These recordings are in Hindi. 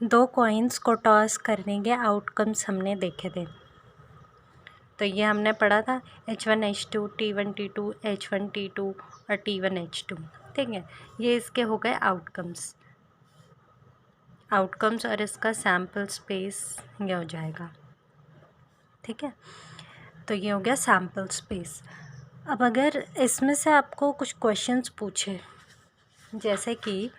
दो कॉइन्स को टॉस करने के आउटकम्स हमने देखे थे। तो ये हमने पढ़ा था H1 H2 T1 T2 H1 T2 और T1 H2। ठीक है, ये इसके हो गए आउटकम्स और इसका सैम्पल स्पेस ये हो जाएगा। ठीक है, तो ये हो गया सैम्पल स्पेस। अब अगर इसमें से आपको कुछ क्वेश्चंस पूछे, जैसे कि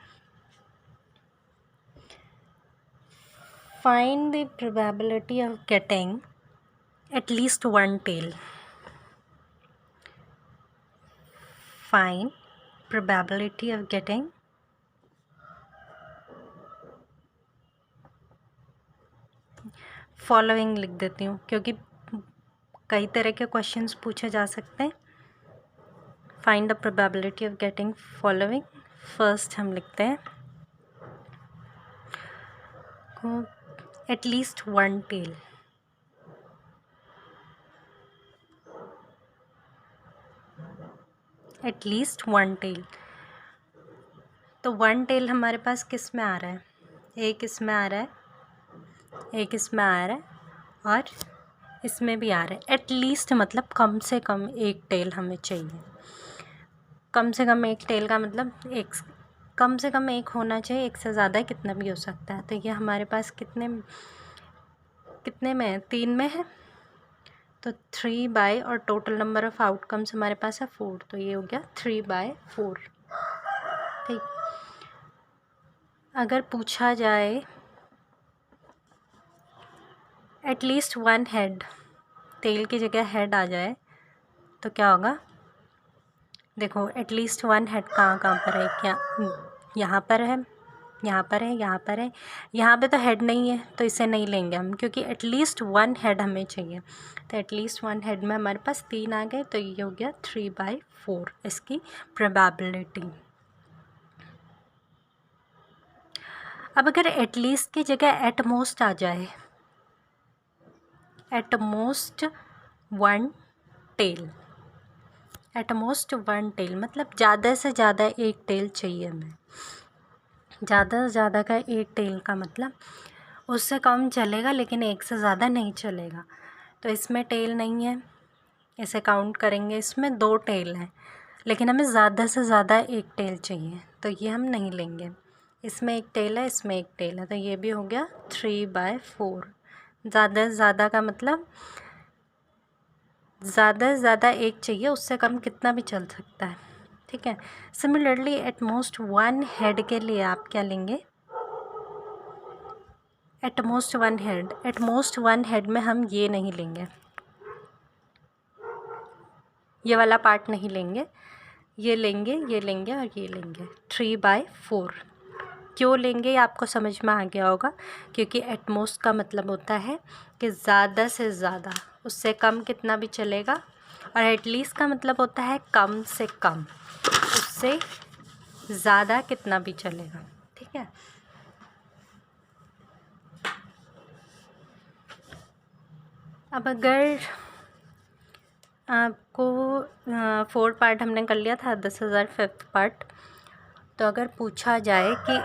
find the probability of getting at least one tail. Find probability of getting following लिख देती हूँ, क्योंकि कई तरह के क्वेश्चंस पूछे जा सकते हैं। Find the probability of getting following. First हम लिखते हैं at least one tail. At least one tail, तो वन टेल हमारे पास किस में आ रहा है? एक इसमें आ रहा है, एक इसमें आ रहा है और इसमें भी आ रहा है। एटलीस्ट मतलब कम से कम एक टेल हमें चाहिए। कम से कम एक टेल का मतलब कम से कम एक होना चाहिए, एक से ज़्यादा कितना भी हो सकता है। तो ये हमारे पास कितने में है? 3 में है, तो 3/, और टोटल नंबर ऑफ़ आउटकम्स हमारे पास है 4, तो ये हो गया 3/4। ठीक, अगर पूछा जाए एटलीस्ट वन हेड, टेल की जगह हेड आ जाए तो क्या होगा? देखो एटलीस्ट वन हेड कहाँ पर है? क्या यहाँ पर है, यहाँ पर है, यहाँ पर है। यहाँ पे तो हेड नहीं है तो इसे नहीं लेंगे हम, क्योंकि एटलीस्ट वन हेड हमें चाहिए। तो एटलीस्ट वन हेड में हमारे पास 3 आ गए, तो ये हो गया 3/4 इसकी प्रोबेबिलिटी। अब अगर एटलीस्ट की जगह एटमोस्ट आ जाए, at most one tail, at most one tail मतलब ज़्यादा से ज़्यादा एक टेल चाहिए हमें। ज़्यादा से ज़्यादा का एक टेल का मतलब उससे कम चलेगा, लेकिन एक से ज़्यादा नहीं चलेगा। तो इसमें टेल नहीं है, इसे काउंट करेंगे, इसमें 2 टेल हैं, लेकिन हमें ज़्यादा से ज़्यादा एक टेल चाहिए, तो ये हम नहीं लेंगे। इसमें एक टेल है, इसमें एक टेल है, तो ये भी हो गया 3/4। ज़्यादा से ज़्यादा का मतलब ज़्यादा से ज़्यादा एक चाहिए, उससे कम कितना भी चल सकता है। ठीक है, सिमिलरली एटमोस्ट वन हेड के लिए आप क्या लेंगे? एटमोस्ट वन हेड में हम ये नहीं लेंगे, ये वाला पार्ट नहीं लेंगे, ये लेंगे, ये लेंगे और ये लेंगे। 3/4 क्यों लेंगे ये आपको समझ में आ गया होगा, क्योंकि एटमोस्ट का मतलब होता है कि ज़्यादा से ज़्यादा, उससे कम कितना भी चलेगा, और एटलीस्ट का मतलब होता है कम से कम, उससे ज़्यादा कितना भी चलेगा। ठीक है, अब अगर आपको 4 पार्ट हमने कर लिया था, 10,000 5th पार्ट। तो अगर पूछा जाए कि